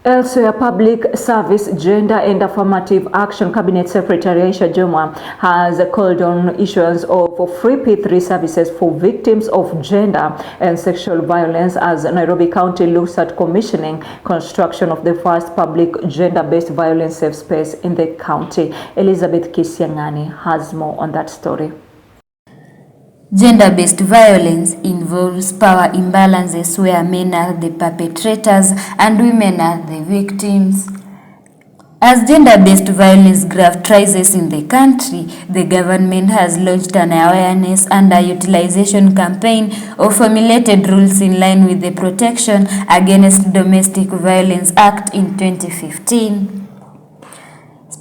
Elsewhere, Public Service, Gender and Affirmative Action Cabinet Secretary Aisha Jumwa has called on issuance of free P3 services for victims of gender and sexual violence as Nairobi County looks at commissioning construction of the first public gender-based violence safe space in the county. Elizabeth Kisiangani has more on that story. Gender-based violence involves power imbalances where men are the perpetrators and women are the victims. As gender-based violence graph rises in the country, the government has launched an awareness and a utilization campaign of formulated rules in line with the Protection Against Domestic Violence Act in 2015.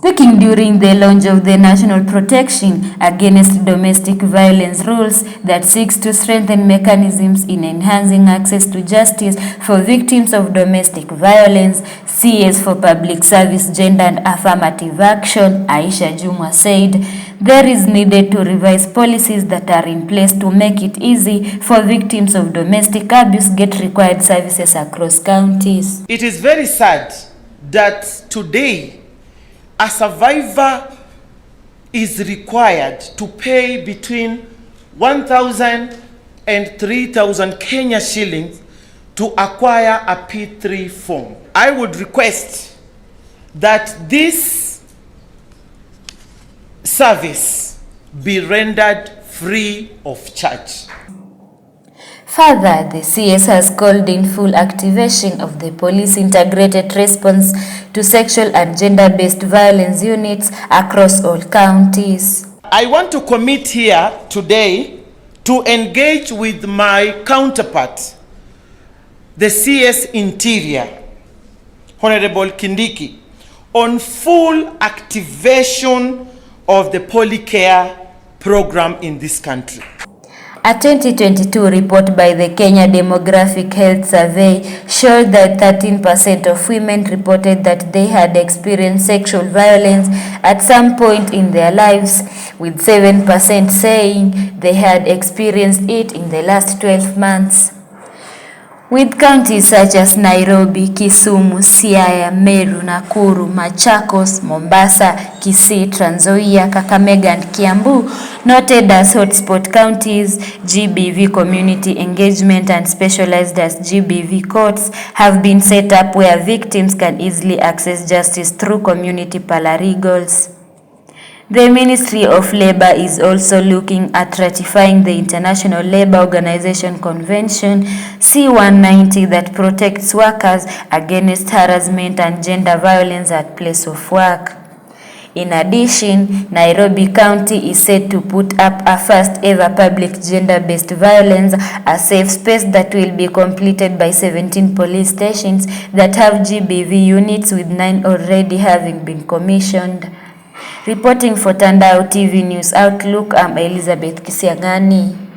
Speaking during the launch of the National Protection Against Domestic Violence rules that seeks to strengthen mechanisms in enhancing access to justice for victims of domestic violence, CS for Public Service, Gender and Affirmative Action, Aisha Jumwa said, there is needed to revise policies that are in place to make it easy for victims of domestic abuse get required services across counties. It is very sad that today a survivor is required to pay between 1,000 and 3,000 Kenya shillings to acquire a P3 form. I would request that this service be rendered free of charge. Further, the CS has called in full activation of the police integrated response to sexual and gender-based violence units across all counties. I want to commit here today to engage with my counterpart, the CS Interior, Honorable Kindiki, on full activation of the Polycare program in this country. A 2022 report by the Kenya Demographic Health Survey showed that 13% of women reported that they had experienced sexual violence at some point in their lives, with 7% saying they had experienced it in the last 12 months. With counties such as Nairobi, Kisumu, Siaya, Meru, Nakuru, Machakos, Mombasa, Kisii, Trans Nzoia, Kakamega and Kiambu noted as hotspot counties, GBV community engagement and specialized as GBV courts have been set up where victims can easily access justice through community paralegals. The Ministry of Labour is also looking at ratifying the International Labour Organization Convention C-190 that protects workers against harassment and gender violence at place of work. In addition, Nairobi County is set to put up a first ever public gender-based violence, a safe space that will be completed by 17 police stations that have GBV units, with 9 already having been commissioned. Reporting for Tandao TV News Outlook, I'm Elizabeth Kisiangani.